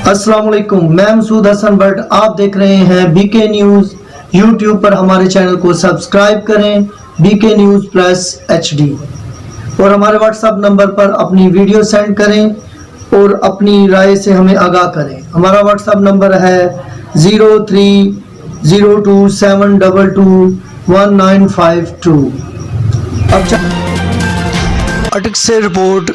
अस्सलाम वालेकुम, मैं मसूद हसन भट्ट। आप देख रहे हैं बीके न्यूज़। यूट्यूब पर हमारे चैनल को सब्सक्राइब करें, बीके न्यूज़ प्लस HD, और हमारे व्हाट्सएप नंबर पर अपनी वीडियो सेंड करें और अपनी राय से हमें आगाह करें। हमारा व्हाट्सएप नंबर है 030227221952। अटक से रिपोर्ट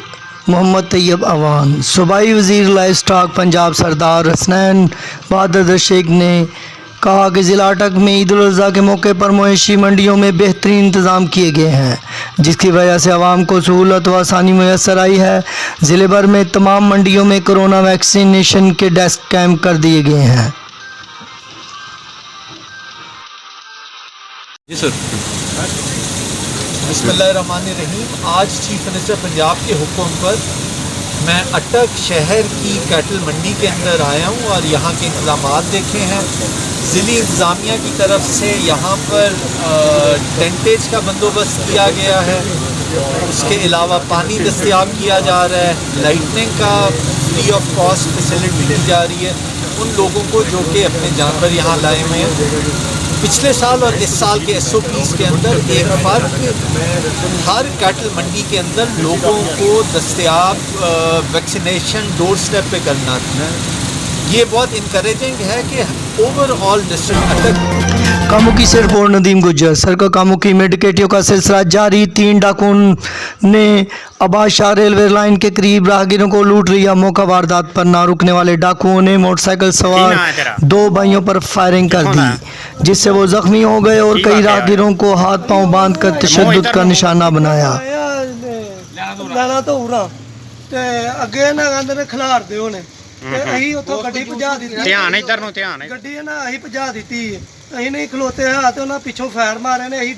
मोहम्मद तैयब अवान। सूबाई वज़ीर लाइव स्टॉक पंजाब सरदार हसनैन बहादुर शेख ने कहा कि ज़िला अटक में ईद उल अज़हा के मौके पर मवेशी मंडियों में बेहतरीन इंतज़ाम किए गए हैं, जिसकी वजह से आवाम को सहूलत व आसानी मैसर आई है। ज़िले भर में तमाम मंडियों में कोरोना वैक्सीनेशन के डेस्क कायम कर दिए गए हैं। जी सर। बिस्मिल्लाहिर्रहमानिर्रहीम। आज चीफ मिनिस्टर पंजाब के हुक्म पर मैं अटक शहर की कैटल मंडी के अंदर आया हूँ और यहाँ के इंतज़ामात देखे हैं। ज़िली इंतज़ामिया की तरफ से यहाँ पर टेंटेज का बंदोबस्त किया गया है, उसके अलावा पानी दस्तयाब किया जा रहा है, लाइटनिंग का फ्री ऑफ कॉस्ट फैसिलिटी दी जा रही है उन लोगों को जो कि अपने जानवर यहाँ लाए हुए हैं। पिछले साल और इस साल के SOPs के अंदर एक फ़र्क हर कैटल मंडी के अंदर लोगों को दस्तयाब वैक्सीनेशन डोर स्टेप पे करना था। ये बहुत इनकरेजिंग है कि ओवरऑल डिस्ट्रिक्ट अटक। कामुकी से रिपोर्ट नदीम गुज्जर। सरका कामुकी में डकैतियों का सिलसिला जारी। 3 डाकुओं ने अब्बास शाह रेलवे लाइन के करीब राहगीरों को लूट लिया। मौका वारदात पर ना रुकने वाले डाकुओं ने मोटरसाइकिल सवार 2 भाइयों पर फायरिंग कर दी, जिससे वो जख्मी हो गए और कई राहगीरों को हाथ पांव बांध कर तशद्दुद का निशाना बनाया। ਅੱਗੇ ਨਾ ਕਹਿੰਦੇ ਨੇ ਖਿਲਾਰਦੇ ਹੋਣੇ ਤੇ ਅਸੀਂ ਉੱਥੋਂ ਗੱਡੀ ਭਜਾ ਦਿੱਤੀ। ਧਿਆਨ ਇੱਧਰ ਨੂੰ ਧਿਆਨ ਗੱਡੀ ਨਾ ਅਸੀਂ ਭਜਾ ਦਿੱਤੀ। ਅਸੀਂ ਨਹੀਂ ਖਲੋਤੇ ਹਾਂ ਤੇ ਉਹਨਾਂ ਪਿੱਛੋਂ ਫਾਇਰ ਮਾਰੇ ਨੇ। ਅਸੀਂ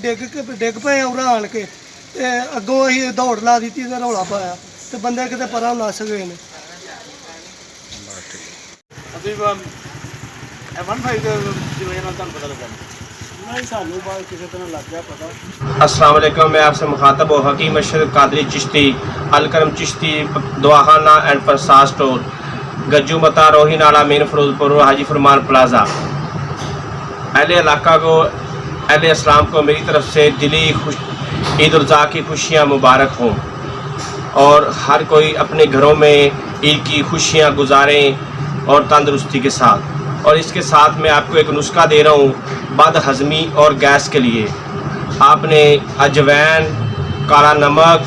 ਡਿੱਗ ਪਏ ਉਰਾਂ ਆਣ ਕੇ ਤੇ ਅੱਗੋਂ ਅਸੀਂ ਦੌੜ ਲਾ ਦਿੱਤੀ ਤੇ ਰੌਲਾ ਪਾਇਆ ਤੇ ਬੰਦੇ ਕਿਤੇ ਪਰਾਂ ਨੱਸ ਗਏ ਨੇ। ਅਸੀਂ अस्सलाम वालेकुम। मैं आपसे मुखातब हूँ हकीम अशरफ कादरी चिश्ती, अलकरम चिश्ती, दवाखाना एंड प्रसाद स्टोर, गज्जू मता, रोही नाला, मेन फिरोजपुर, हाजी फरमान प्लाजा। अहले इलाका को, अहले इस्लाम को मेरी तरफ से दिली ईद उल अज़हा की खुशियाँ मुबारक हों और हर कोई अपने घरों में ईद की खुशियाँ गुजारें और तंदुरुस्ती के साथ। और इसके साथ मैं आपको एक नुस्खा दे रहा हूँ बद हज़मी और गैस के लिए। आपने अजवैन, काला नमक,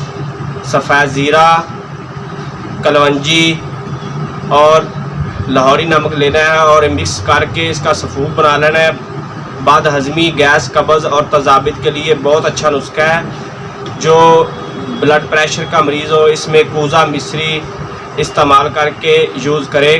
सफ़ेद ज़ीरा, कलवंजी और लाहौरी नमक लेना है और मिक्स करके इसका सफ़ूफ बना लेना है। बद हज़मी, गैस, कब्ज़ और तज़ाबित के लिए बहुत अच्छा नुस्खा है। जो ब्लड प्रेशर का मरीज़ हो इसमें कूज़ा मिश्री इस्तेमाल करके यूज़ करे।